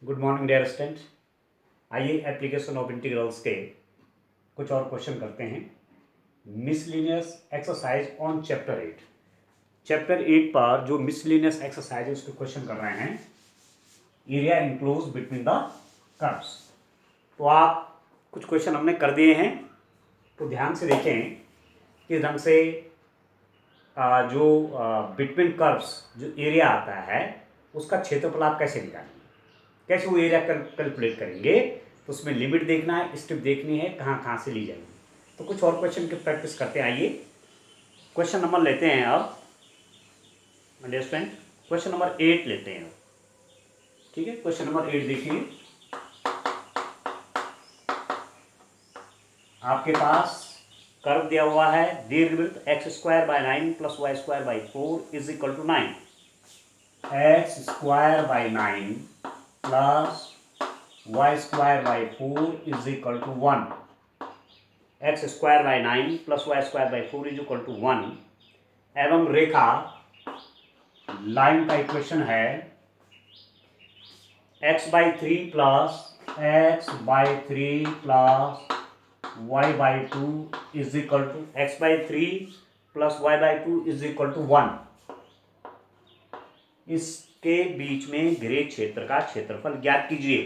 Good morning dear student. आइए application of integrals के कुछ और क्वेश्चन करते हैं। Miscellaneous exercise on chapter 8। Chapter 8 पर जो मिसलिनियस एक्सरसाइज है उसके क्वेश्चन कर रहे हैं। Area enclose between the curves. तो आप कुछ क्वेश्चन हमने कर दिए हैं, तो ध्यान से देखें कि ढंग से जो बिटवीन कर्व्स जो एरिया आता है उसका क्षेत्रफल आप कैसे निकालेंगे, कैसे वो एरिया कैलकुलेट करेंगे। तो उसमें लिमिट देखना है, स्टेप देखनी है, कहाँ कहाँ से ली जाएगी। तो कुछ और क्वेश्चन की प्रैक्टिस करते हैं। आइए क्वेश्चन नंबर लेते हैं अब। अंडरस्टैंड, क्वेश्चन नंबर 8 लेते हैं। ठीक है, क्वेश्चन नंबर 8 देखिए। आपके पास कर्व दिया हुआ है, दीर्घवृत्त x²/9 + y²/4 is equal to 9। x²/9 plus y²/4 is equal to 1। x²/9 plus y²/4 is equal to 1 एवं रेखा लाइन का इक्वेशन है x/3 plus x/3 plus y/2 is equal to x/3 plus y/2 is equal to 1। इसके बीच में घिरे क्षेत्र का क्षेत्रफल ज्ञात कीजिए।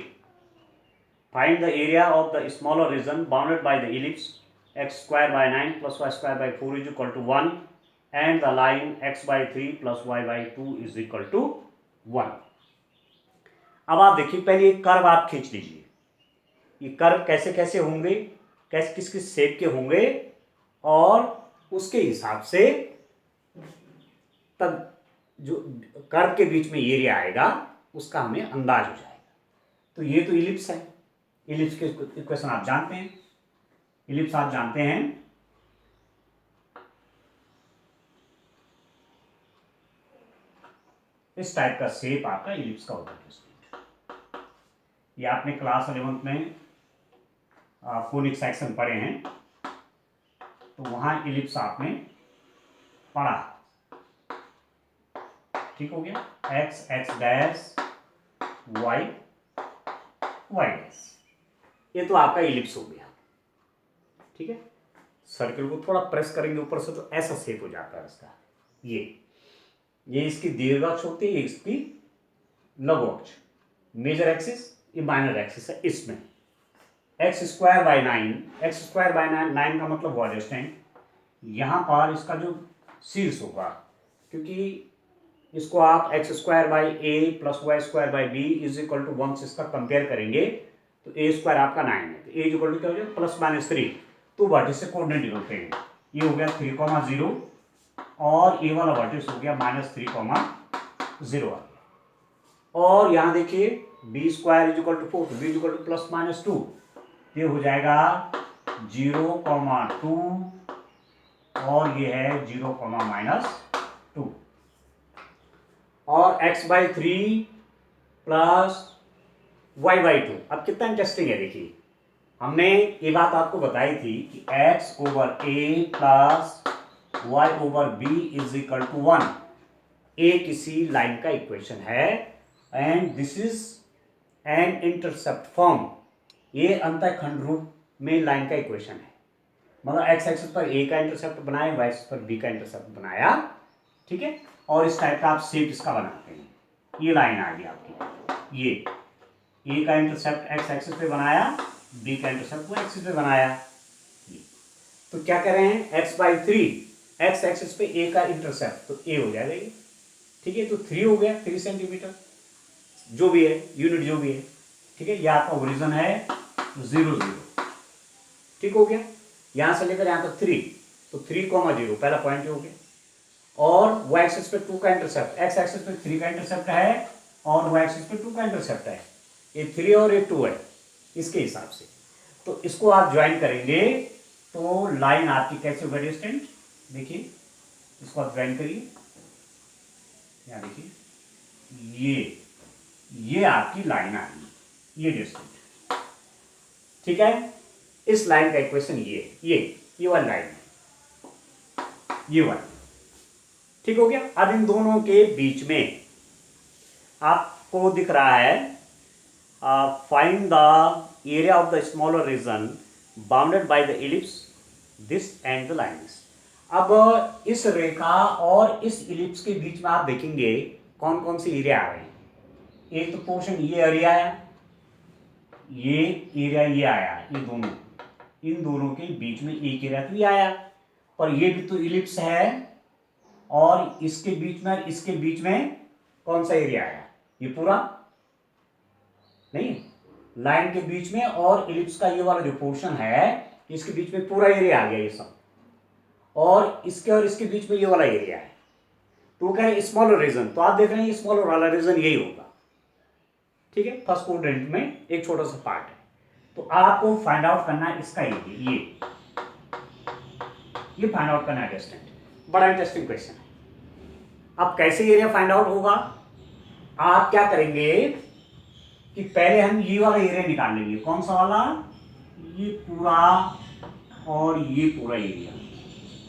Find the area of the smaller reason bounded by the ellipse x²/9 plus y²/4 is equal to 1 and the line x/3 plus y/2 is equal to 1। अब आप देखिए, पहले एक कर्व आप खींच लीजिए। ये कर्व कैसे कैसे होंगे, कैसे किस किस शेप के होंगे, और उसके हिसाब से तब जो कर्व के बीच में एरिया आएगा उसका हमें अंदाज हो जाएगा। तो ये तो इलिप्स है, इलिप्स के इक्वेशन आप जानते हैं। इलिप्स आप जानते हैं, इस टाइप का शेप आपका इलिप्स का होता है। ये आपने क्लास 11th में कोनिक सेक्शन पढ़े हैं, तो वहां इलिप्स आपने पढ़ा। ठीक हो गया, x x dash y y dash, ये तो आपका इलिप्स हो गया। ठीक है, सर्किल को थोड़ा प्रेस करेंगे ऊपर से तो ऐसा शेप हो जाता है इसका। ये इसकी दीर्घ अक्ष होती है, ये इसकी लघु अक्ष। मेजर एक्सिस, ये माइनर एक्सिस है। इसमें x²/9 का मतलब हुआ डिस्टेंट, यहां पर इसका जो शीर्ष होगा, क्योंकि इसको आप x²/a plus y²/b is equal to 1 से इसका कंपेयर करेंगे तो a² आपका 9 है, तो a इक्वल टू क्या हो जाएगा +-3। तो वर्टिस से कोऑर्डिनेट होते हैं। ये हो गया 3,0 और ए वाला वर्टिस हो गया -3,0 और यहां देखिए b² = 4, तो b = +-2, ये हो जाएगा 0,2 और ये है 0,-2। और x/3 प्लस y/2। अब कितना इंटरेस्टिंग है, देखिए हमने ये बात आपको बताई थी कि x/a plus y/b is equal to 1। ए किसी लाइन का इक्वेशन है and this is an intercept form. ये अंतःखंड रूप में लाइन का इक्वेशन है, मतलब x एक्सिस पर a का इंटरसेप्ट बनाया, y एक्सिस पर b का इंटरसेप्ट बनाया। ठीक है, और इस टाइप का आप शेप इसका बनाते हैं। ये लाइन आ गई आपकी, ये a का इंटरसेप्ट x एक्सिस पे बनाया, b का इंटरसेप्ट y एक्सिस पे बनाया। तो क्या कर रहे हैं, x/3 x एक्सिस पे a का इंटरसेप्ट, तो a हो जाएगा ये। ठीक है, तो 3 हो गया, 3 सेंटीमीटर जो भी है, यूनिट जो भी है। ठीक है, यह आपका ओरिजिन है 0 0। ठीक हो गया, यहां से लेकर यहां तक 3, तो 3,0 पहला पॉइंट हो गया। और y एक्सिस पे 2 का इंटरसेप्ट, x एक्सिस पे 3 का इंटरसेप्ट है और y एक्सिस पे 2 का इंटरसेप्ट है। ये 3 और ये 2 है इसके हिसाब से। तो इसको आप ज्वाइन करेंगे तो लाइन आपकी कैसे होगा डिस्टेंट, देखिए इसको आप ज्वाइन करिए। यहां देखिए, ये आपकी लाइन आ गई, ये डिस्टेंट। ठीक है, इस लाइन का इक्वेशन ये वाली लाइन है, ये वाली। ठीक हो गया। अब इन दोनों के बीच में आपको दिख रहा है find the area of the smaller reason bounded by the ellipse this and the line this. अब इस रेखा और इस इलिप्स के बीच में आप देखेंगे कौन कौन सी एरिया आ रहे हैं। एक तो पोर्शन ये एरिया आया, ये एरिया ये आया, ये दोनों, इन दोनों के बीच में एक एरिया तो ये आया, पर ये भी तो इलिप्स है और इसके बीच में कौन सा एरिया आया, ये पूरा नहीं, लाइन के बीच में और इलिप्स का ये वाला जो पोर्शन है इसके बीच में पूरा एरिया आ गया ये सब, और इसके बीच में ये वाला एरिया है। तो वो कह रहे स्मॉलर रीजन, तो आप देख रहे हैं स्मॉलर वाला रीजन यही होगा, ठीक है। फर्स्ट क्वाड्रेंट में एक छोटा सा पार्ट है, तो आपको फाइंड आउट करना है इसका एरिया, ये फाइंड आउट करना है डिस्टेंस। बड़ा इंटरेस्टिंग क्वेश्चन है। अब कैसे एरिया फाइंड आउट होगा, आप क्या करेंगे कि पहले हम ये वाला एरिया निकाल लेंगे। कौन सा वाला, ये पूरा और ये पूरा एरिया,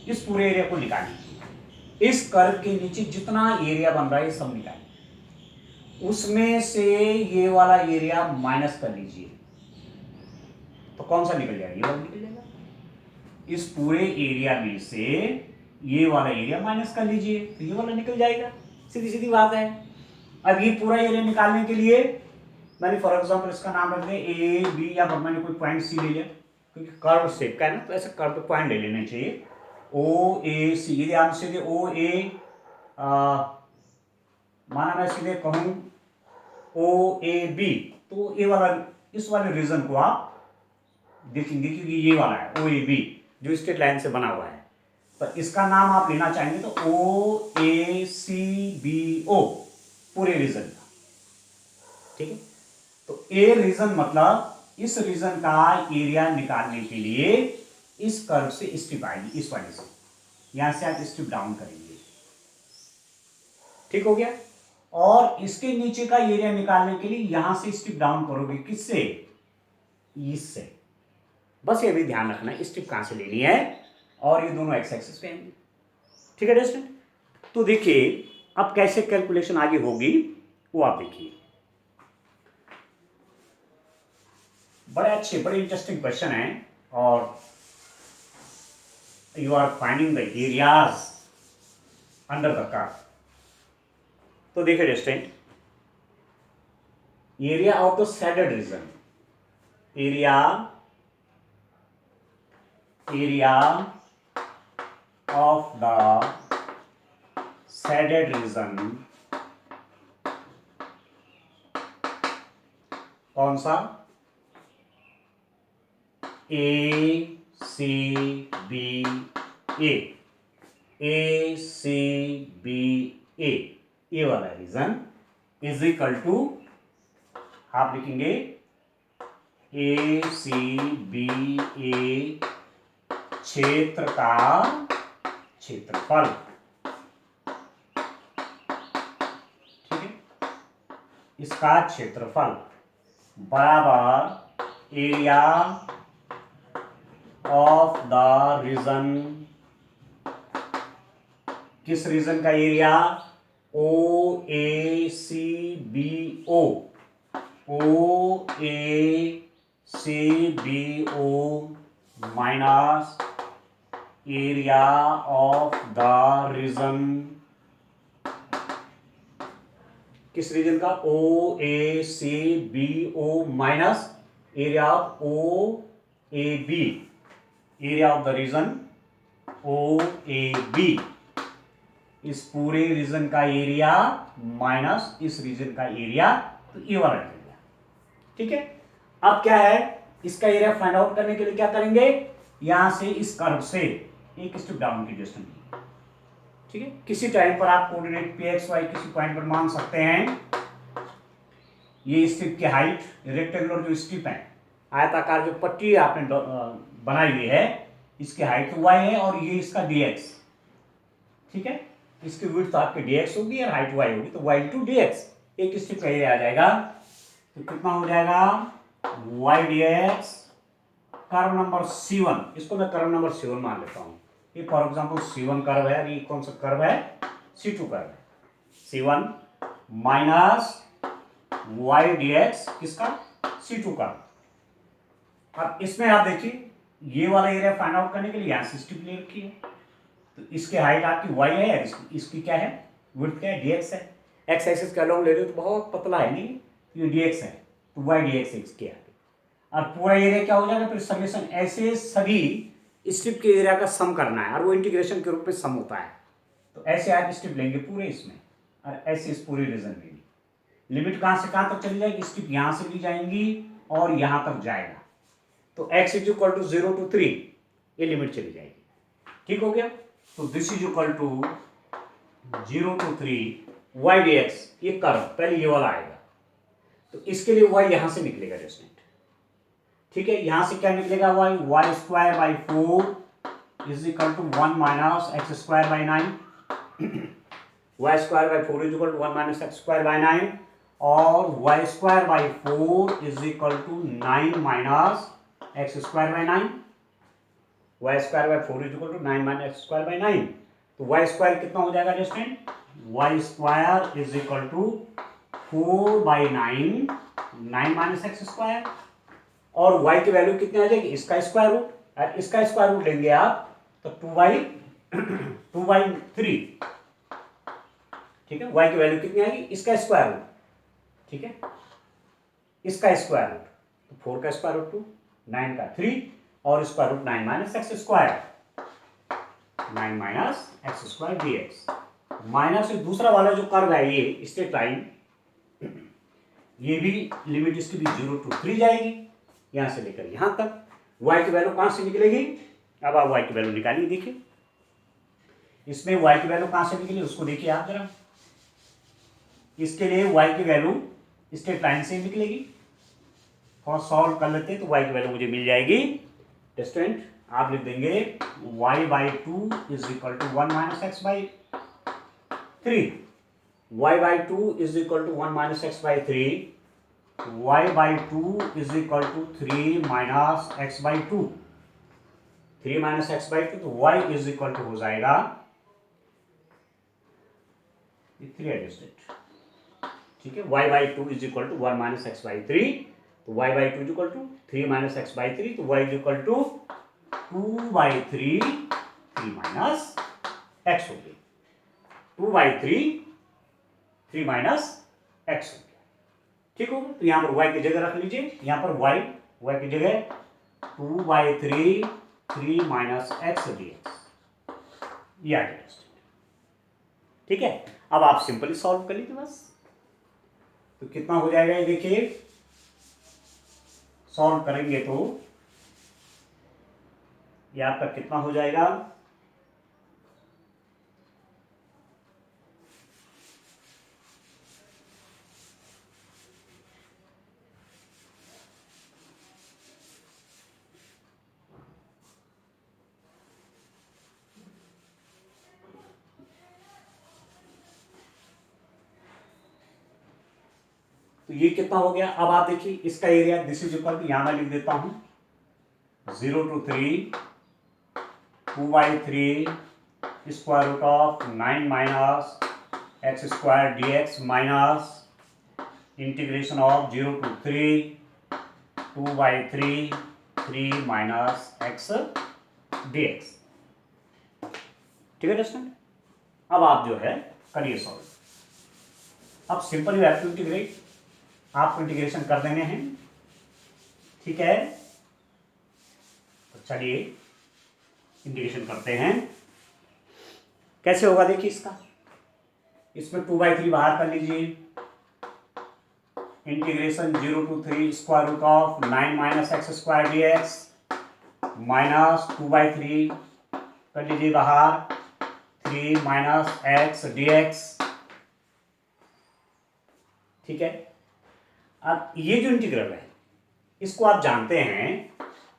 इस पूरे एरिया को निकालेंगे। इस कर्व के नीचे जितना एरिया बन रहा है सब निकालेंगे, उसमें से ये वाला एरिया माइनस कर लीजिए, तो कौन सा निकल जाएगा, ये वाला निकल जाएगा। इस पूरे एरिया में से ये वाला एरिया माइनस कर लीजिए तो ये वाला निकल जाएगा, सीधी सीधी बात है। अब ये पूरा एरिया निकालने के लिए मैंने फॉर एग्जांपल इसका नाम रख दिया ए बी, या मैंने कोई पॉइंट सी ले लिया, क्योंकि कर्व शेप का है ना, तो ऐसे कर्व पे पॉइंट ले लेने चाहिए। ओ ए सी, यदि आप सीधे ओ ए माना मैं सीधे कहूं ओ ए बी, तो ये वाला, इस वाले रीजन को आप देखेंगे क्योंकि ये वाला है ओ ए बी जो स्ट्रेट लाइन से बना हुआ है, पर इसका नाम आप लेना चाहेंगे तो ओ ए सी बी ओ, पूरे रीजन का, ठीक है। तो ए रीजन मतलब इस रीजन का एरिया निकालने के लिए इस कर्व से स्ट्रिप आएगी, इस वाले से, यहां से आप स्ट्रिप डाउन करेंगे, ठीक हो गया। और इसके नीचे का एरिया निकालने के लिए यहां से स्ट्रिप डाउन करोगे, किससे, इससे। बस ये भी ध्यान रखना स्ट्रिप कहां से लेनी है, और ये दोनों एक्स एक्सिस पे आएंगे, ठीक है दोस्तों। तो देखिए अब कैसे कैलकुलेशन आगे होगी वो आप देखिए। बड़े अच्छे बड़े इंटरेस्टिंग क्वेश्चन है, और you are finding the areas under the curve. तो देखिए दोस्तों, area of the shaded region, area of the shaded region, कौन सा, ए सी बी ए, ए सी बी ए, ये वाला रीजन इज इक्वल टू, आप लिखेंगे ए सी बी ए क्षेत्र का क्षेत्रफल, ठीक है, इसका क्षेत्रफल बराबर एरिया ऑफ द रीजन, किस रीजन का area, O A C B O, O A C B O minus area of the region, किस रीजन का, O A C B O minus area of O A B, area of the region O A B, इस पूरे region का area minus इस region का area, तो ये वाला एरिया, ठीक है। अब क्या है, इसका एरिया फाइंड आउट करने के लिए क्या करेंगे, यहां से इस कर्व से एक स्टेप डाउन की डिस्टेंस, ठीक है। किसी टाइम पर आप कोऑर्डिनेट पे एक्स वाई किसी पॉइंट पर मान सकते हैं। ये स्ट्रिप की हाइट, रेक्टेंगुलर जो स्ट्रिप है, आयताकार जो पट्टी आपने बनाई हुई है, इसकी हाइट y है और ये इसका dx, ठीक है। इसकी विड्थ आपके dx होगी और हाइट y होगी, तो y * dx, एक स्ट्रिप का एरिया आ जाएगा, तो कितना हो जाएगा, y dx, curve number C1, इसको मैं कर्व नंबर C1 मान लेता हूं। ये फॉर एग्जांपल C1 कर्व है, ये कौन सा कर्व है, C2 कर्व है। C1 माइनस y dx, किसका, C2 का। अब इसमें आप देखिए ये वाला एरिया फाइंड आउट करने के लिए यहाँ से स्ट्रिप ले रखी है, तो इसकी हाइट आपकी y है, इसकी क्या है, विड्थ क्या है, dx है। x एक्सिस का लॉन्ग ले रहे हो तो बहुत पतला है, नहीं ये dx है, तो y dx इसके आगे। और पूरा एरिया क्या हो जाएगा, फिर समेशन ऐसे सभी स्ट्रिप के एरिया का सम करना है, और वो इंटीग्रेशन के रूप में सम होता है। तो ऐसे आप स्ट्रिप लेंगे पूरे इसमें, और ऐसे इस पूरे रीजन में भी लिमिट कहाँ से कहाँ तक चली जाएगी, स्ट्रिप यहाँ से भी जाएंगी और यहाँ तक जाएगा, तो x is equal to 0 to 3 ये लिमिट चली जाएगी। ठीक हो गया, तो this is equal to 0 to 3 y dx, ये कर्व पहले ये वाला आएगा, तो इसके लिए y यहां से निकलेगा रेस्टेंट। ठीक है, यहां से क्या निकलेगा, y square by 4 is equal to 1 minus x square by 9, y square by 4 is equal to 1 minus x square by 9, और y square by 4 is equal to 9 minus x square by 9, y square by 4 is equal to 9 minus x square by 9, तो y square कितना हो जाएगा रेस्टेंट, y square is equal to 4 by 9 minus x square, और y की value कितनी आ जाएगी, इसका स्क्वायर रूट, और इसका स्क्वायर रूट लेंगे आप तो 2/3। ठीक है, y की वैल्यू कितनी आएगी, इसका स्क्वायर रूट, ठीक है, इसका स्क्वायर रूट, तो 4 का स्क्वायर रूट 2, 9 का 3, और square root 9 minus x square, 9 minus x square dx, minus दूसरा वाला जो कर्व है ये स्ट्रेट लाइन, ये भी लिमिट इसकी भी 0 to 3 जाएगी, यहां से लेकर यहां तक। y की वैल्यू कहां से निकलेगी, अब आप y की वैल्यू निकालिए, देखिए इसमें y की वैल्यू कहां से निकली उसको देखिए आप जरा, इसके लिए y की वैल्यू स्ट्रेट लाइन से निकलेगी, और सॉल्व कर लेते हैं तो y की वैल्यू मुझे मिल जाएगी स्टूडेंट, आप लिख देंगे y by 2 is equal to 1 minus x by 3, y by 2 is equal to 1 minus x by 3, y by 2 is equal to 3 minus x by 2, 3 minus x by 2, तो y इज इक्वल टू हो जाएगा 3 adjusted. ठीक है, y by 2 is equal to 1 minus x by 3, तो y by 2 is equal to 3 minus x by 3, तो y is equal to 2/3 3 minus x हो गई, 2/3 3 minus x हो गया। ठीक होगा, तो यहां पर y की जगह रख लीजिए, यहां पर y की जगह 2/3 3 माइनस एक्स dx, ये आ गया। ठीक है, अब आप सिंपली सॉल्व कर लीजिए बस, तो कितना हो जाएगा ये देखिए, सॉल्व करेंगे तो ये आपका कितना हो जाएगा, तो ये कितना हो गया, अब आप देखिए इसका area this is equal to, यहां मैं लिख देता हूं 0 to 3 2/3 square root of 9 minus x square dx minus integration of 0 to 3 2/3 3 minus x dx। ठीक है दोस्तों, अब आप जो है करिए सॉल्व। अब simple you have to integrate, आपको इंटीग्रेशन कर देने हैं। ठीक है, तो चलिए इंटीग्रेशन करते हैं, कैसे होगा देखिए इसका, इसमें 2/3 बाहर कर लीजिए, integration 0 to 3 square root of 9 minus x square dx minus 2/3 कर लीजिए बाहर, 3 माइनस एक्स dx। ठीक है, अब ये जो इंटीग्रल है इसको आप जानते हैं,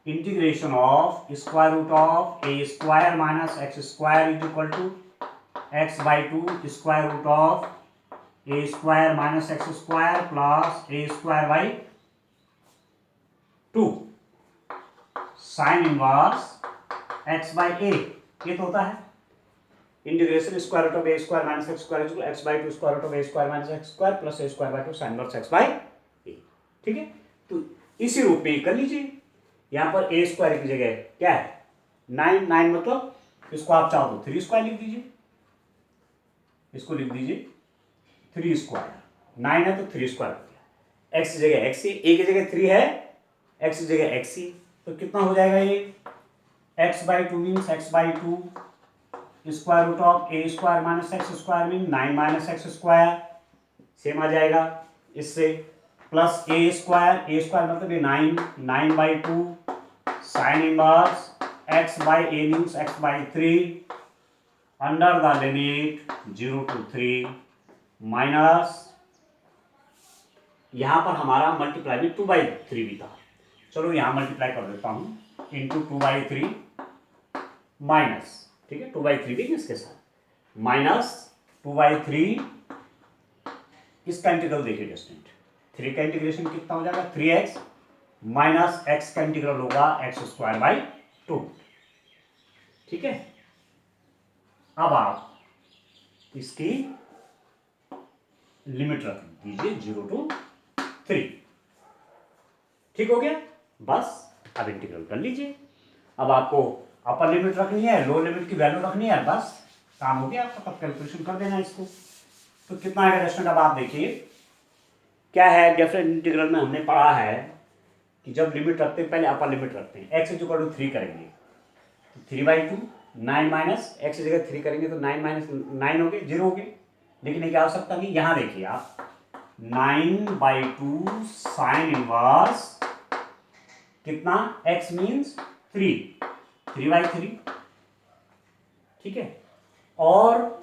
integration of square root of A square minus x square is equal to X by 2 square root of A square minus x square plus A square by 2 sine inverse X by A, ये तो होता है integration square root of A square minus x square is X by 2 square root of A square minus x square plus A square by 2 sine inverse X by ए। ठीक है, तो इसी रूप में कर लीजिए। यहाँ पर ए स्क्वायर की जगह क्या है 9, 9 मतलब इसको आप चाहो तो 3 स्क्वायर लिख दीजिए, इसको लिख दीजिए 3 स्क्वायर, 9 है तो 3 स्क्वायर हो गया। एक्स की जगह एक्स सी, ए की जगह 3 है, एक्स की जगह एक्स सी, तो कितना हो जाएगा ये x/2 means x/2 square root of A square minus x square mean 9 minus x square, same आ जाएगा इससे, प्लस ए स्क्वायर मतलब ये 9/2 sine inverse x/a means x/3 under the limit 0 to 3 minus, यहां पर हमारा मल्टीप्लाई भी 2/3 भी था, चलो यहां मल्टीप्लाई कर देता हूं इंटू 2/3 माइनस, ठीक है 2/3 भी इसके साथ माइनस 2/3, इसका इंटीग्रल देखिए डिस्टेंट 3 का इंटीग्रेशन कितना हो जाएगा 3x माइनस x का इंटीग्रल होगा x²/2, ठीक है। अब आप इसकी लिमिट रख दीजिए 0 to 3, ठीक हो गया। बस अब इंटीग्रल कर लीजिए। अब आपको अपर लिमिट रखनी है, लोअर लिमिट की वैल्यू रखनी है, बस काम हो गया आपका, तब कैलकुलेशन कर देना इसको। तो कितना आएगा रेस्टोरेंट, अब आप देखिए क्या है, डिफरेंट इंटीग्रल में हमने पढ़ा है कि जब लिमिट रखते हैं पहले अपर लिमिट रखते हैं, x इक्वल टू 3 करेंगे तो 3/2, 9 माइनस एक्स की जगह 3 करेंगे तो 9 माइनस 9 हो गए, 0 हो गए। लिखने की आवश्यकता नहीं, यहां देखिए आप 9/2 साइन इनवर्स कितना x मीन्स 3/3, ठीक है। और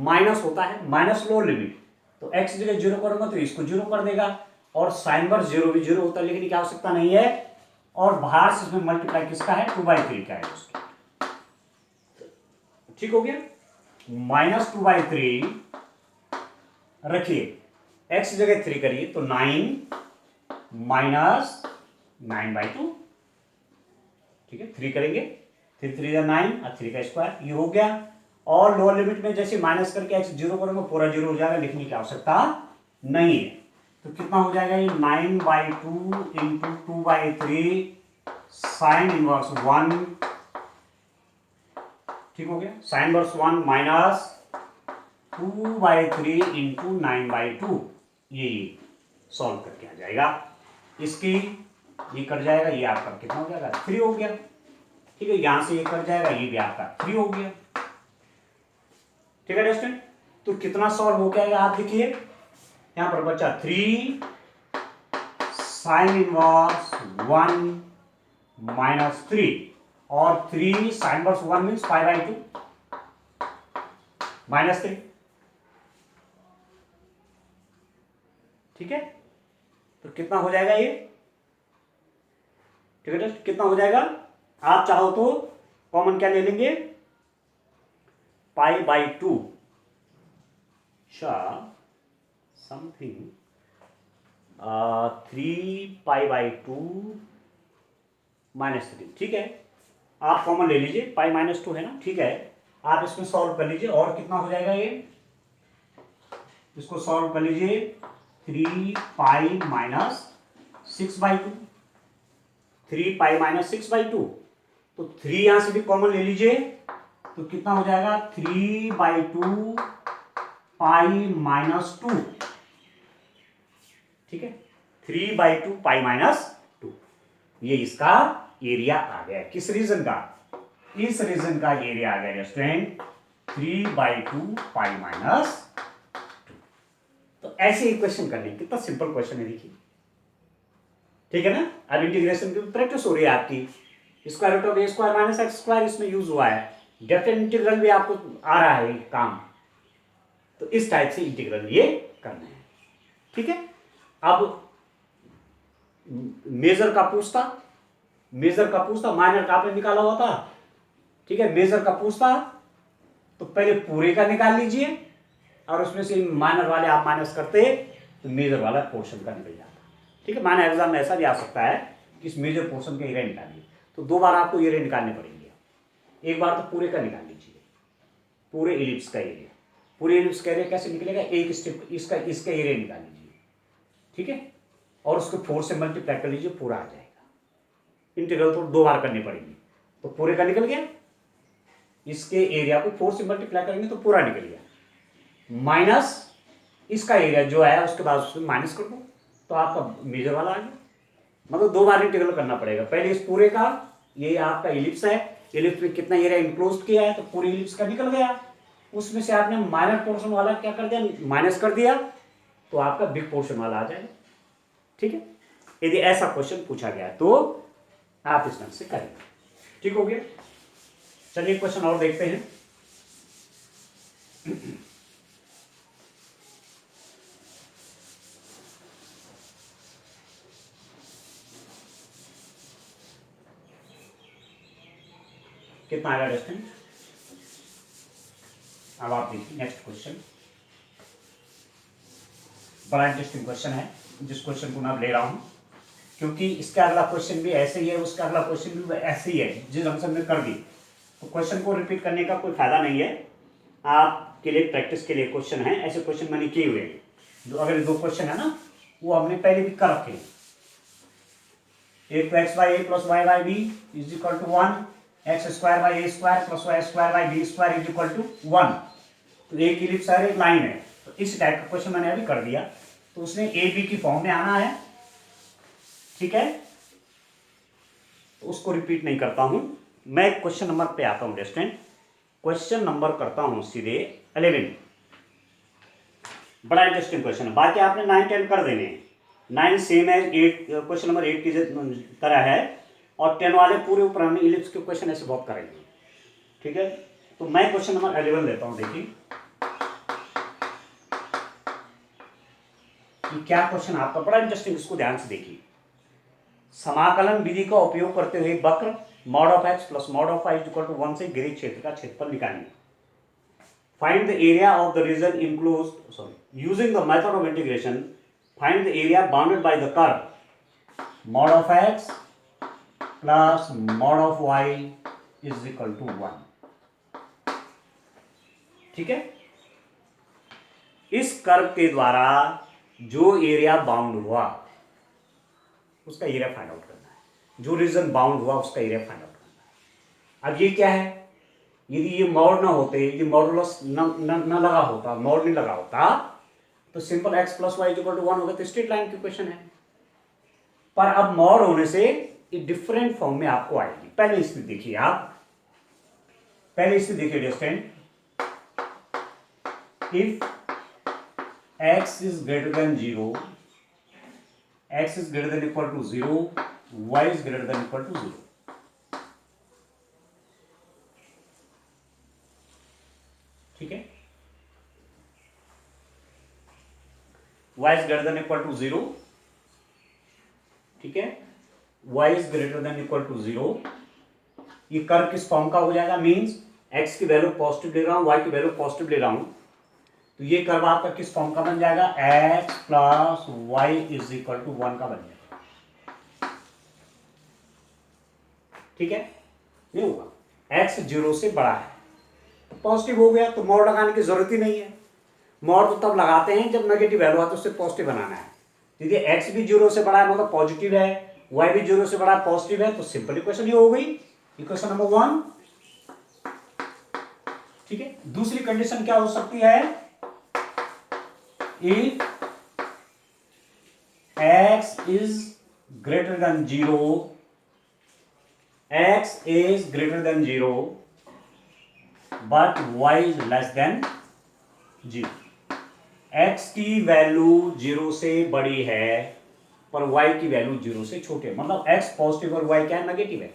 माइनस होता है, माइनस लोअर लिमिट, तो x जगह 0 करूंगा तो इसको 0 कर देगा, और साइन वर्स 0 भी 0 होता है, लिखने की आवश्यकता नहीं है। और बाहर से इसमें मल्टीप्लाई किसका है 2/3 का है उसके, ठीक हो गया। -2/3 रखिए, x जगह 3 करिए तो 9 माइनस 9/2, ठीक है 3 करेंगे, 3 9 और 3 का स्क्वायर, ये हो गया। और लोअर लिमिट में जैसे माइनस करके x 0 करेंगे पूरा 0 हो जाएगा, लिखने की आवश्यकता नहीं है। तो कितना हो जाएगा ये 9/2 इंटू 2/3 साइन इनवर्स 1, ठीक हो गया, साइन इनवर्स 1 माइनस 2/3 इंटू 9/2, ये सॉल्व करके आ जाएगा, इसकी ये कट जाएगा, ये आपका कितना हो जाएगा 3 हो गया, ठीक है। यहां से ये कट जाएगा, ये भी आपका 3 हो गया, ठीक है स्टूडेंट। तो कितना सॉल्व हो गया आप देखिए, यहां पर बच्चा 3 साइन इनवर्स 1 माइनस 3, और 3 साइन इनवर्स 1 मीन्स 5/2 माइनस 3, ठीक है। तो कितना हो जाएगा ये, ठीक है, कितना हो जाएगा, आप चाहो तो कॉमन क्या ले लेंगे π/2 समथिंग 3π/2 -3, ठीक है, आप कॉमन ले लीजिए, π-2 है ना, ठीक है। आप इसमें सॉल्व कर लीजिए, और कितना हो जाएगा ये, इसको सॉल्व कर लीजिए 3π - 6/2, 3π - 6/2, तो 3 यहां से भी कॉमन ले लीजिए, तो कितना हो जाएगा 3/2 π-2, ठीक है, 3/2 π-2, ये इसका एरिया आ गया, किस रीजन का, इस रीजन का एरिया आ गया स्टूडेंट 3/2 π-2। तो ऐसे इक्वेशन करने, कितना सिंपल क्वेश्चन है देखिए, ठीक है ना। अब इंटीग्रेशन की प्रैक्टिस हो रही है आपकी, square root of A square minus x square इसमें यूज हुआ है, डेफिनेट इंटीग्रल भी आपको आ रहा है काम, तो इस टाइप से इंटीग्रल ये करना है, ठीक है। अब मेजर का पूछता, माइनर का आपने निकाला हुआ था, ठीक है, मेजर का पूछता तो पहले पूरे का निकाल लीजिए, और उसमें से माइनर वाले आप माइनस करते तो मेजर वाला पोर्शन का निकल जाता, ठीक है। माइनर एग्जाम में ऐसा भी आ सकता है कि इस मेजर पोर्शन का एरिया निकालिए, तो 2 बार आपको एरिया निकालने पड़ेंगे, एक बार तो पूरे का निकाल लीजिए, पूरे एलिप्स का एरिया, पूरे एलिप्स का एरिया कैसे निकलेगा, एक स्टेप इसका एरिया निकाल लीजिए, ठीक है। और उसको 4 से मल्टीप्लाई कर लीजिए, पूरा आ जाएगा। इंटीग्रल तो 2 बार करनी पड़ेगी, तो पूरे का निकल गया। इसके एरिया को 4 से मल्टीप्लाई करेंगे तो पूरा निकल गया, माइनस इसका एरिया जो है उसके बाद उसमें माइनस कर दो, तो आपका मेजर वाला आ गया। मतलब 2 बार इंटीग्रल करना पड़ेगा, पहले इस पूरे का, ये आपका इलिप्स है, इलिप्स में कितना एरिया इंक्लोज किया है, तो पूरे इलिप्स का निकल गया। उसमें से आपने माइनर पोर्शन वाला क्या कर दिया, माइनस कर दिया, तो आपका बिग पोर्शन वाला आ जाएगा। ठीक है, यदि ऐसा क्वेश्चन पूछा गया तो आप इस ढंग से करेंगे। ठीक हो गया। चलिए क्वेश्चन और देखते हैं। कितना आएगा डिस्टेंस? अब आप देखिए नेक्स्ट क्वेश्चन, बड़ा इंटरेस्टिंग क्वेश्चन है, जिस क्वेश्चन को मैं अब ले रहा हूं, क्योंकि इसका अगला क्वेश्चन भी ऐसे ही है, उसका अगला क्वेश्चन भी ऐसे ही है, जिस ढंग से हमने कर दी, तो क्वेश्चन को रिपीट करने का कोई फायदा नहीं है। आपके लिए प्रैक्टिस के लिए क्वेश्चन है, ऐसे क्वेश्चन मैंने किए हुए हैं। जो अगर 2 क्वेश्चन है ना, वो हमने पहले भी कर रखे हैं। एक तो x by a plus y by b is equal to 1, x square by a square plus y square by b square is equal to 1। तो एक इलिप्स है, एक लाइन है, तो इस टाइप का क्वेश्चन मैंने अभी कर दिया, तो उसने ए बी की फॉर्म में आना है। ठीक है, तो उसको रिपीट नहीं करता हूं, मैं क्वेश्चन नंबर पे आता हूं। स्टूडेंट, क्वेश्चन नंबर करता हूं सीधे 11। बड़ा इंटरेस्टिंग क्वेश्चन है, बाकी आपने 9 10 कर देने हैं। 9 सेम है 8, क्वेश्चन नंबर 8 की तरह है, और 10 वाले पूरे ऊपर हमने इलिप्स के क्वेश्चन ऐसे बहुत करेंगे। ठीक है, तो मैं क्वेश्चन नंबर 11 लेता हूं। देखिए कि क्या क्वेश्चन आपका, बड़ा इंटरेस्टिंग, इसको ध्यान से देखिए। समाकलन विधि का उपयोग करते हुए वक्र mod of x plus mod of y equal to 1 से घिरे क्षेत्र का क्षेत्रफल निकालिए। Find the area of the region enclosed, sorry, using the method of integration find the area bounded by the curve mod of x plus mod of y is equal to 1। ठीक है, इस curve के द्वारा जो area bound हुआ उसका area find out करना है, जो रीजन बाउंड हुआ उसका एरिया फाइंड आउट करना है। अब ये क्या है, यदि ये मोड ना होते, यदि मॉडुलस न लगा होता, मोड नहीं लगा होता, तो simple x plus y equal to 1 होगा, तो स्ट्रेट लाइन की क्वेश्चन है। पर अब मोड होने से ये डिफरेंट फॉर्म में आपको आएगी। पहले इसमें देखिए, आप पहले इसमें देखिए distant, if x is greater than 0, x is greater than equal to 0, y is greater than equal to 0। ठीक है, y is greater than equal to 0, ठीक है, y is greater than equal to 0, ये कर्व किस form का हो जाएगा, means x की वैल्यू पॉजिटिव ले रहा हूं, y की वैल्यू पॉजिटिव ले रहा हूं, तो ये कर्व आपका किस फॉर्म का बन जाएगा, x plus Y is equal to 1 का बन जाएगा। ठीक है, नहीं होगा, x 0 से बड़ा है, तो पॉजिटिव हो गया, तो मोड लगाने की जरूरत ही नहीं है। मोड तो तब लगाते हैं जब नेगेटिव वैल्यू है, तो उससे पॉजिटिव बनाना है। यदि x भी 0 से बड़ा है मतलब पॉजिटिव है, y भी 0 से बड़ा पॉजिटिव है, तो सिंपल इक्वेशन ये हो गई, इक्वेशन नंबर 1। ठीक है, दूसरी कंडीशन क्या हो सकती है, if x is greater than 0, x is greater than 0 but y is less than 0, x की वैल्यू 0 से बड़ी है पर y की वैल्यू 0 से छोटी है, मतलब x पॉजिटिव और y क्या है, नेगेटिव है।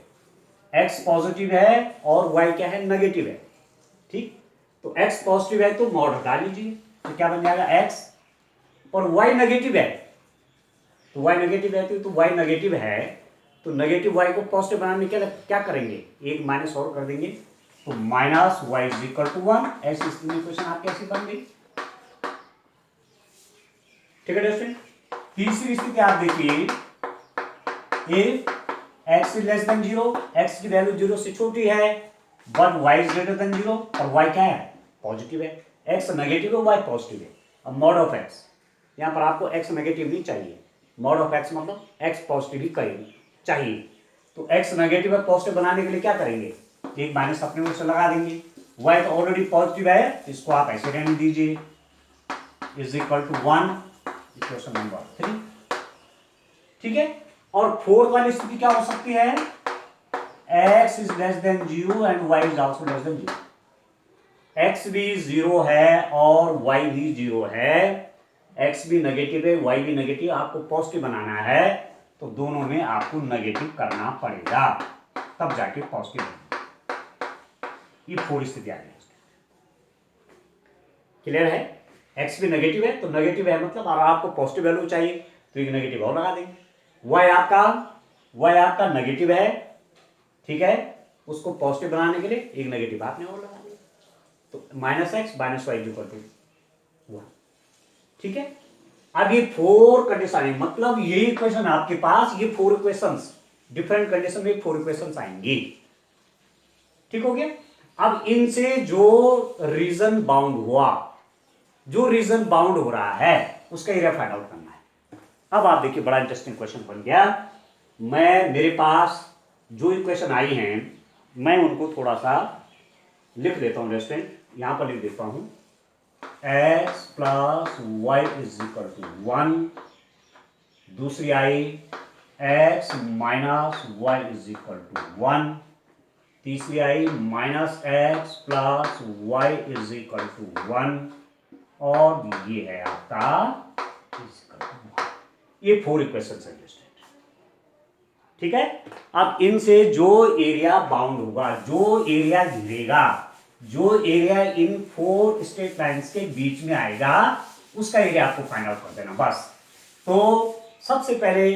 x पॉजिटिव है और y क्या है, नेगेटिव है। ठीक, तो x पॉजिटिव है तो मॉड हटा लीजिए, तो क्या बन जाएगा x, और y नेगेटिव है, तो y नेगेटिव है, तो y नेगेटिव है, तो नेगेटिव y को पॉजिटिव बनाने के लिए क्या करेंगे, एक माइनस और कर देंगे, तो minus y is equal to 1। ऐसी स्थिति में क्वेश्चन आपकी ऐसी बन गई। ठीक है दोस्तों, तीसरी स्थिति आप देखिए, if x is less than 0, x की वैल्यू 0 से छोटी है, but y is greater than 0, और y क्या है, पॉजिटिव है, x नेगेटिव है, y पॉजिटिव है। अब मॉड ऑफ x, यहां पर आपको x नेगेटिव नहीं चाहिए, मॉड ऑफ एक्स मतलब एक्स पॉजिटिव ही करेंगे चाहिए। तो एक्स नेगेटिव है, पॉजिटिव बनाने के लिए क्या करेंगे, एक माइनस अपने ओर से लगा देंगे। वाई तो ऑलरेडी पॉजिटिव है, इसको आप ऐसे रहने दीजिए, is equal to 1, equation number 3। ठीक है। और फोर्थ वाली स्थिति क्या हो सकती है, x is less than 0 and y is also less than 0। x भी 0 है और y भी 0 है, x भी नेगेटिव है, y भी नेगेटिव, आपको पॉजिटिव बनाना है तो दोनों में आपको नेगेटिव करना पड़ेगा, तब जाके पॉजिटिव बनेगा। ये 4 स्थिति आ गई। क्लियर है, x भी नेगेटिव है तो नेगेटिव है मतलब, और आपको पॉजिटिव वैल्यू चाहिए तो एक नेगेटिव और लगा देंगे। y आपका नेगेटिव है, ठीक है, उसको पॉजिटिव बनाने के लिए एक नेगेटिव आपने और लगा दिया, तो minus x minus y equal to 1। ठीक है। अब ये 4 कंडीशन है, मतलब ये इक्वेशन आपके पास, ये 4 इक्वेशंस डिफरेंट कंडीशन में 4 इक्वेशंस आएंगी। ठीक हो गया। अब इनसे जो रीजन बाउंड हुआ, जो रीजन बाउंड हो रहा है उसका एरिया फाइंड आउट करना है। अब आप देखिए बड़ा इंटरेस्टिंग क्वेश्चन बन गया। मेरे पास जो इक्वेशन आई हैं मैं उनको थोड़ा सा लिख देता हूं रेस्टेंट, यहां पर लिख देता हूं, x plus Y is equal to 1, दूसरी आई x minus Y is equal to 1, तीसरी आई minus x plus Y is equal to 1, और ये है आपका ये 4 इक्वेशन है। ठीक है। अब इनसे जो एरिया बाउंड होगा, जो एरिया घिरेगा, जो एरिया इन 4 स्ट्रेट लाइंस के बीच में आएगा, उसका एरिया आपको फाइंड आउट कर देना बस। तो सबसे पहले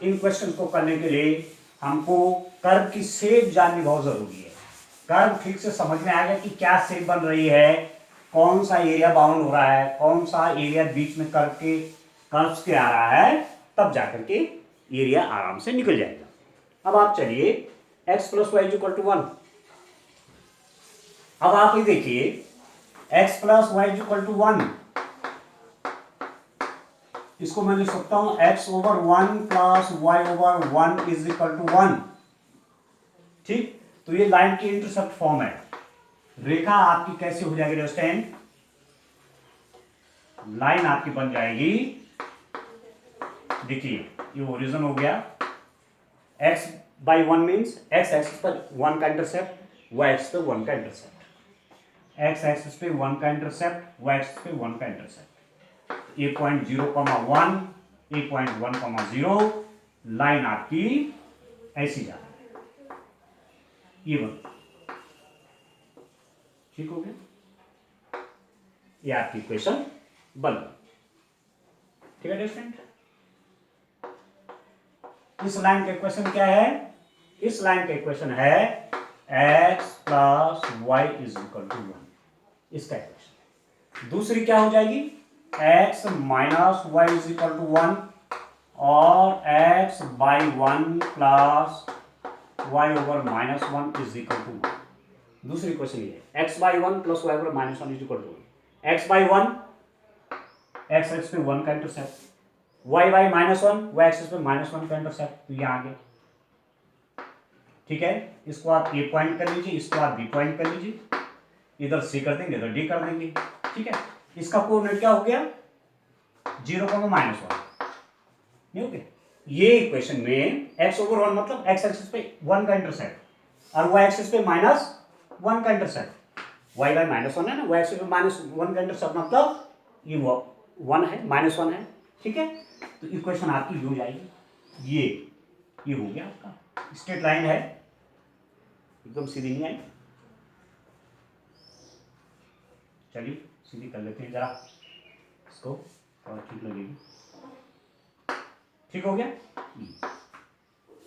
इन क्वेश्चन को करने के लिए हमको कर्व की शेप जाननी बहुत जरूरी है। कर्व ठीक से समझ में आएगा कि क्या शेप बन रही है, कौन सा एरिया बाउंड हो रहा है, कौन सा एरिया बीच में कर्व्स के आ रहा है, तब जाकर के एरिया आराम से निकल जाएगा। अब आप चलिए x plus y equal to 1, अब आप ये देखिए x plus y equal to 1, इसको मैं लिख सकता हूं x over 1 plus y over 1 is equal to 1। ठीक, तो ये लाइन की इंटरसेप्ट फॉर्म है। रेखा आपकी कैसे हो जाएगी दोस्तों, लाइन आपकी बन जाएगी, देखिए ये ओरिजिन हो गया, x by 1 means x axis पर 1 का इंटरसेप्ट, y एक्सिस पे 1 का इंटरसेप्ट, x एक्सिस पे 1 का इंटरसेप्ट, y एक्सिस पे 1 का इंटरसेप्ट, ये पॉइंट 0,1, ये पॉइंट 1,0, लाइन आपकी ऐसी जा रही है, ये बन, ठीक हो गया, ये आपकी इक्वेशन बन गई। ठीक है स्टूडेंट, इस लाइन का इक्वेशन क्या है, इस लाइन का इक्वेशन है x plus Y is equal to 1, इसका इक्वेशन। दूसरी क्या हो जाएगी, x minus Y is equal to 1 और x by 1 plus y over minus 1 is equal to 1। दूसरी इक्वेशन ये है x by 1 plus y over minus 1 is equal to 1। x by 1, x axis पे 1 का intercept, y by minus 1, y axis पे minus 1 का intercept, तो ये आ गया। ठीक है, इसको आप ए पॉइंट कर लीजिए, इसको आप बी पॉइंट कर लीजिए, इधर सी कर देंगे, इधर डी कर देंगे। ठीक है, इसका कोऑर्डिनेट क्या हो गया, 0,-1 नहीं हो गया। ये इक्वेशन में x ओवर 1 मतलब x एक्सिस पे 1 का इंटरसेप्ट और y एक्सिस पे माइनस 1 का इंटरसेप्ट, y बाई माइनस 1 है ना, y एक्सिस पे माइनस 1 का इंटरसेप्ट मतलब ये 1 है, माइनस 1 है। ठीक है, तो इक्वेशन आपकी हो जाएगी, ये हो गया आपका, स्ट्रेट लाइन है, एकदम सीधी नहीं आई। चलिए सीधी कर लेते हैं जरा इसको, और ठीक लगेगी। ठीक हो गया,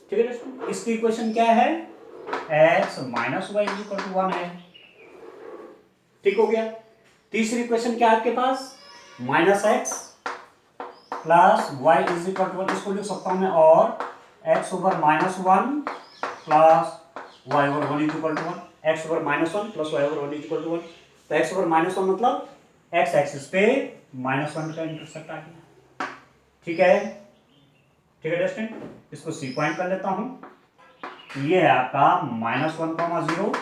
ठीक है दोस्तों, इसकी इक्वेशन क्या है, x minus y equal to 1 है। ठीक हो गया। तीसरी इक्वेशन क्या है आपके पास, minus x plus Y is equal to 1, इसको लिख सकता हूं मैं, और x over minus 1 plus y over 1 is equal to 1, x over minus 1 plus y over 1 is equal to 1। तो x ओवर माइनस 1 मतलब x एक्सिस पे माइनस 1 का इंटरसेप्ट आ गया। ठीक है, ठीक है स्टूडेंट, इसको सी पॉइंट कर लेता हूं। ये है आपका -1,0,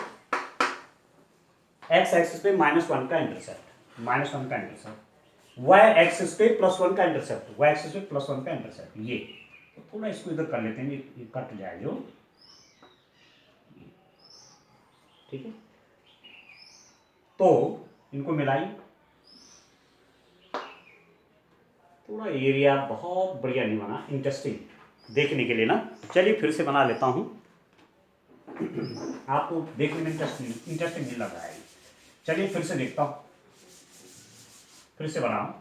एक्स एक्सिस पे -1 का इंटरसेप्ट, -1 का इंटरसेप्ट, वाई एक्सिस पे +1 का इंटरसेप्ट, वाई एक्सिस पे +1 का इंटरसेप्ट। ये तो थोड़ा इसको इधर कर लेते हैं, ये कट जाए जो, ठीक है। तो इनको मिलाई, थोड़ा एरिया बहुत बढ़िया नहीं बना, इंटरेस्टिंग देखने के लिए ना। चलिए फिर से बना लेता हूं, आपको देखने में इंटरेस्टिंग नहीं लग रहा है। चलिए फिर से देखता हूं, फिर से बनाओ।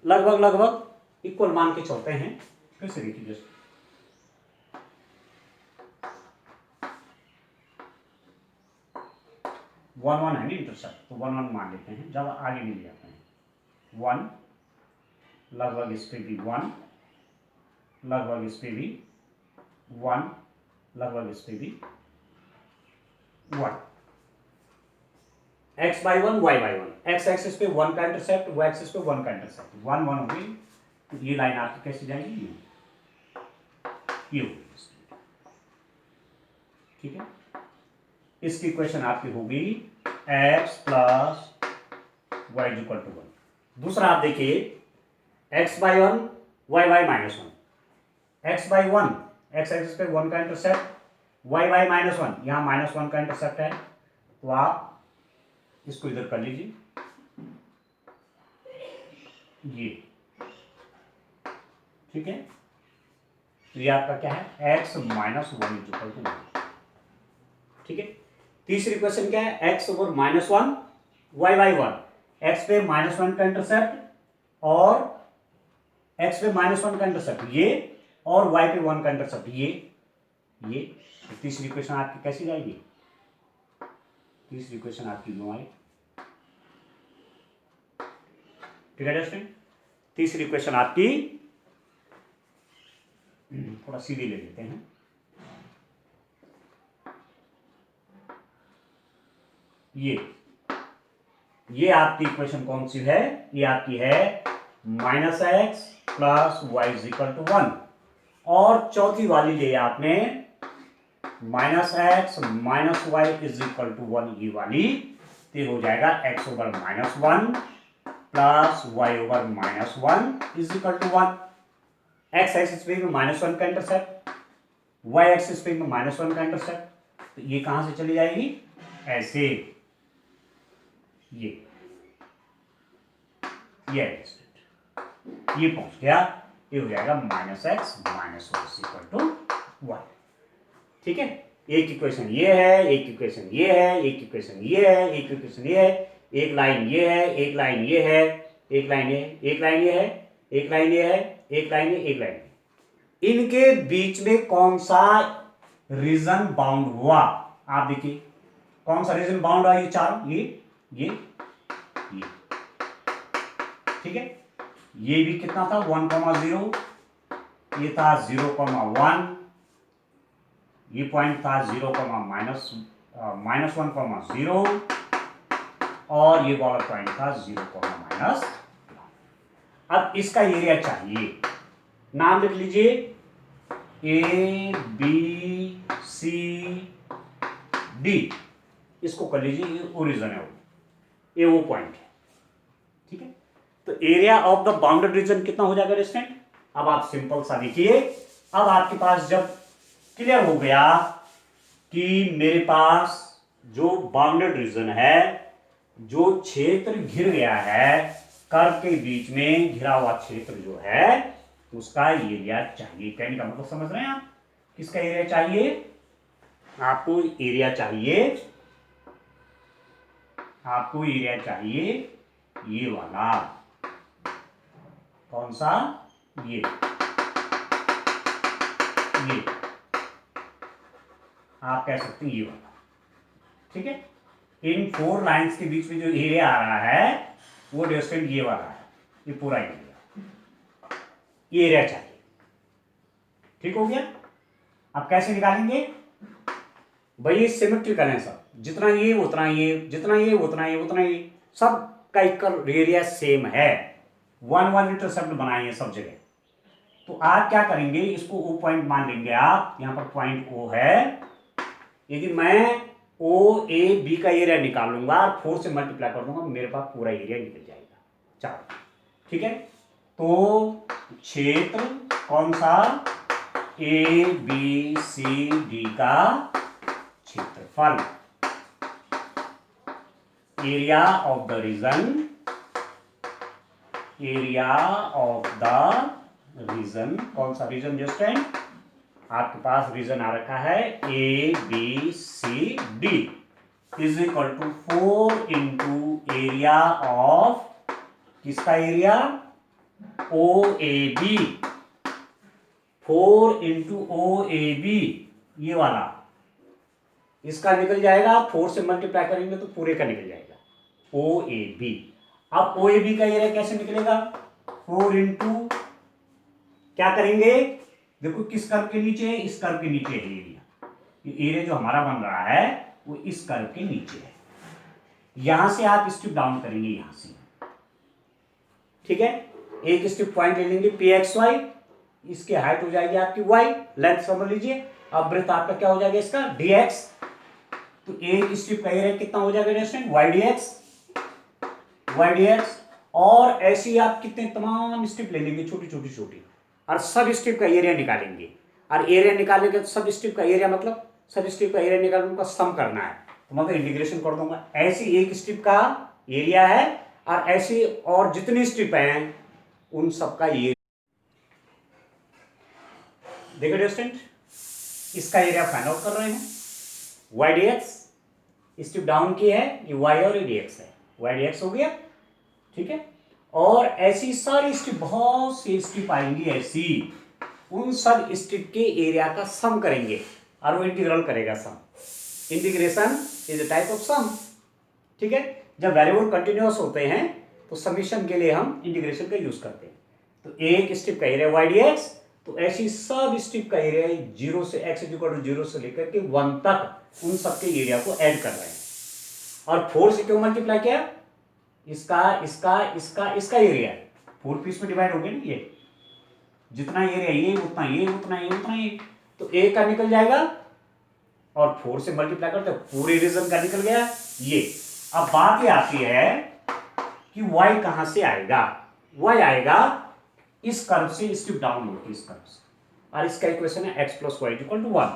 लगभग लगभग इक्वल मान के चलते हैं, फिर से देखिए जस्ट 1 1 है ना इंटरसेप्ट, तो 1 1 मान लेते हैं, ज़्यादा आगे नहीं जाते हैं। 1 लगभग इस पे भी 1, लगभग इस पे भी 1, लगभग इस पे भी 1, x by 1 y by 1, x axis पे 1 का इंटरसेप्ट, y एक्सिस पे 1 का इंटरसेप्ट, 1 1 हो गई। तो ये लाइन आपकी कैसी जाएगी, ये होगी, ठीक है। इसकी इक्वेशन आपकी होगी x plus y equal to 1। दूसरा आप देखिए, x by 1 y by -1, x by 1 x axis पे 1 का इंटरसेप्ट, y बाई -1 यहां -1 का इंटरसेप्ट है, तो आप इसको इधर कर लीजिए, ये, ठीक है। तो ये आपका क्या है, x -1 इक्वल टू 1, ठीक है। तीसरी क्वेश्चन क्या है, x over -1 y by 1, x पे -1 का इंटरसेप्ट और x पे -1 का इंटरसेप्ट ये, और y पे 1 का इंटरसेप्ट ये। तो तीसरी क्वेश्चन आपकी कैसी जाएगी, तीसरी क्वेश्चन आपकी यूं आई, ठीक है स्टूडेंट। तीसरी क्वेश्चन आपकी थोड़ा सीधी ले लेते हैं, ये आपकी इक्वेशन कौन सी है, ये आपकी है -x plus y equal to 1, और चौथी वाली ले आपने -x minus Y is equal to 1, ये वाली, तो हो जाएगा x over -1 plus y over -1 is equal to 1। x axis पे -1 का इंटरसेप्ट, y एक्सिस पे -1 का इंटरसेप्ट, तो ये कहां से चली जाएगी, ऐसे, ये पहुंच गया, ये हो जाएगा -x minus y equal to 1, ठीक है। एक इक्वेशन ये है, एक इक्वेशन ये है, एक इक्वेशन ये है, एक इक्वेशन ये है, एक लाइन ये है, एक लाइन ये है, एक लाइन ये, एक लाइन ये है, एक लाइन ये है, एक लाइन ये, एक लाइन, इनके बीच में कौन सा रीजन बाउंड हुआ, आप देखिए कौन सा रीजन बाउंड हुआ, ये चार, ये, ठीक है। ये भी कितना था, 1,0, ये था 0,1, ये पॉइंट था 0, -1,0, और ये वाला पॉइंट था 0, अब इसका एरिया चाहिए, नाम लिख लीजिए, ए बी सी डी, इसको कर लीजिए, ये ओरिजिन है, ये वो पॉइंट है, ठीक है। तो area of the bounded reason कितना हो जाएगा स्टूडेंट, अब आप सिंपल सा देखिए, अब आपके पास जब क्लियर हो गया कि मेरे पास जो बाउंडेड रीजन है, जो क्षेत्र घिर गया है कर्व के बीच में घिरा हुआ क्षेत्र जो है, उसका एरिया चाहिए। कहने का मतलब समझ रहे हैं आप, किसका एरिया चाहिए, आपको एरिया चाहिए, आपको एरिया चाहिए ये वाला, कौन सा, ये आप कह सकते हैं ये वाला, ठीक है। इन 4 लाइंस के बीच में जो एरिया आ रहा है वो डिस्टेंस ये वाला है, ये पूरा एरिया, ये एरिया चाहिए, ठीक हो गया। अब कैसे निकालेंगे, भाई सिमेट्रिकल है सब, जितना ये उतना ये, जितना ये उतना ये, उतना ये, सब का इक्वल एरिया सेम है। 1 इंटरसेप्ट बनाए हैं सब जगह। तो आप क्या करेंगे, इसको ओ पॉइंट मान लेंगे आप, यहां पर पॉइंट ओ है। यदि मैं ओ ए बी का एरिया निकाल लूंगा और 4 से मल्टीप्लाई कर दूंगा, मेरे पास पूरा एरिया निकल जाएगा। चलो ठीक है, तो क्षेत्र कौन सा, ए बी सी डी का क्षेत्रफल, area of the region, area of the region, कौन सा रीजन जस्ट आपके पास रीजन आ रखा है A B C D is equal to 4 into area of किसका एरिया, O A B, 4 into O A B, ये वाला इसका निकल जाएगा, 4 से मल्टीप्लाई करेंगे तो पूरे का निकल जाएगा ओ ए बी। अब ओ ए बी का एरिया कैसे निकलेगा, 4 इंटू क्या करेंगे, देखो किस कर्व के नीचे है, इस कर्व के नीचे है एरिया, ये एरिया जो हमारा बन रहा है वो इस कर्व के नीचे है। यहां से आप स्टेप डाउन करेंगे यहां से, ठीक है, एक स्टेप पॉइंट ले लेंगे पी एक्स वाई, इसकी हाइट हो जाएगी आपकी वाई, लेंथ समझ लीजिए। अब वृत्त आपका क्या हो जाएगा इसका डी एक्स, तो एक स्टेप का एरिया कितना हो जाएगा student, y d x, y d x. और ऐसे ही आप कितने तमाम स्टेप ले लेंगे छोटी छोटी छोटी, और सब स्टेप का एरिया निकालेंगे। और एरिया निकालने के सब स्टेप का एरिया मतलब सब स्टेप का एरिया निकालने का सम करना है, तो मैं इंटीग्रेशन कर दूंगा। ऐसे एक स्टेप का एरिया है और ऐसे और जितनी स्टेप हैं उन सब का एरिया। देखो स्टूडेंट, इसका एरिया फाइंड आउट कर रहे हैं, y d x step down की है, ये वाई और डी एक्स है, वाई डी एक्स हो गया, ठीक है। और ऐसी सारी स्ट्रिप, बहुत सी स्ट्रिप आएंगी ऐसी, उन सब स्ट्रिप के एरिया का सम करेंगे और वो इंटीग्रल करेगा sum. Integration is a type of sum, ठीक है। जब वेरिएबल कंटिन्यूअस होते हैं तो समीशन के लिए हम इंटीग्रेशन का यूज करते हैं। तो एक स्ट्रिप का एरिया वाई डी एक्स, तो ऐसी सब स्ट्रिप का एरिया 0 से x इक्वल टू 0 से लेकर के 1 तक उन सब के एरिया को ऐड कर रहे हैं। और 4 से क्यों मल्टीप्लाई किया, इसका इसका इसका इसका एरिया 4 पीस में डिवाइड हो गया ना, ये जितना एरिया ये उतना ये उतना ये उतना ये, तो ए का निकल जाएगा और 4 से मल्टीप्लाई करते पूरे रीजन का निकल गया ये। अब बात ये आती है कि y कहां से आएगा, y आएगा इस कर्व से स्टेप डाउन होगी इस कर्व से, और इसका इक्वेशन है x plus y equal to 1,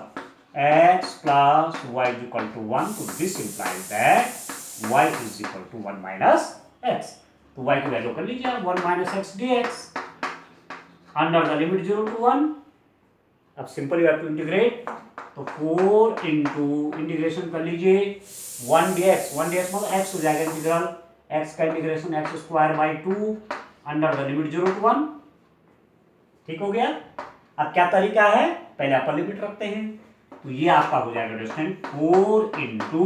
x plus y equal to 1, तो this implies that y is equal to 1 minus x। तो y की वैल्यू कर लीजिए 1 minus x d x under the limit 0 to 1। अब simple you have to integrate, तो 4 into integration कर लीजिए 1 dx, 1 dx मतलब x हो जाएगा इंटीग्रल, x का integration x square by 2 under the limit 0 to 1, ठीक हो गया। अब क्या तरीका है, पहले अपर लिमिट रखते हैं, तो ये आपका हो जाएगा distance 4 into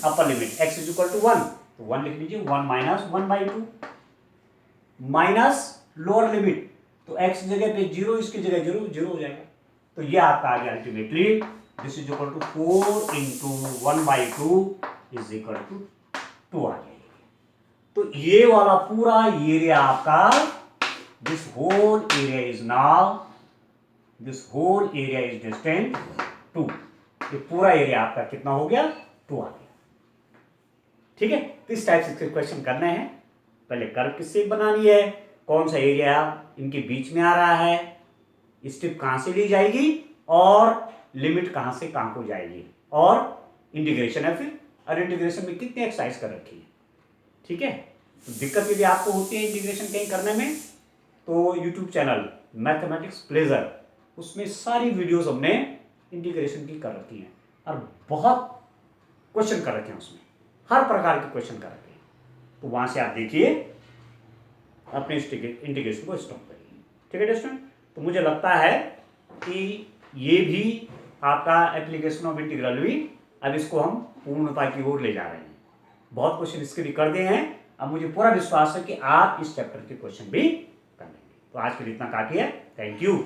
upper limit x is equal to 1, तो 1 लिख लीजिए, 1 minus 1 by 2 minus lower limit, तो x की जगह पे 0, इसकी जगह 0, 0 हो जाएगा। तो ये आपका आ गया ultimately this is equal to 4 into 1 by 2 is equal to 2 आ जाएगा। तो ये वाला पूरा एरिया आपका, this whole area is now, this whole area is distance 2, ये पूरा एरिया आपका कितना हो गया, 2 आ गया, ठीक है। तो इस टाइप से क्वेश्चन करने हैं, पहले कर्व किससे बनानी है, कौन सा एरिया इनके बीच में आ रहा है, स्टेप कहां से ली जाएगी और लिमिट कहां से कहां को जाएगी, और इंटीग्रेशन है फिर, और इंटीग्रेशन में कितनी एक्सरसाइज कर रखी है, ठीक है। तो दिक्कत यदि आपको होती है इंटीग्रेशन कहीं करने में, तो यूट्यूब चैनल मैथमेटिक्स प्लेजर, उसमें सारी वीडियोस हमने इंटीग्रेशन की कर रखी हैं और बहुत क्वेश्चन कर रखे हैं, उसमें हर प्रकार के क्वेश्चन कर रखे हैं, तो वहां से आप देखिए अपने इंटीग्रेशन को स्टॉप करिए, ठीक है स्टूडेंट। तो मुझे लगता है कि ये भी आपका एप्लीकेशन ऑफ इंटीग्रल भी, अब इसको हम पूर्णता की ओर ले जा रहे हैं, बहुत क्वेश्चन इसके भी कर दिए हैं, अब मुझे पूरा विश्वास है कि आप इस चैप्टर के क्वेश्चन भी कर लेंगे। तो आज के लिए इतना काफी है, थैंक यू।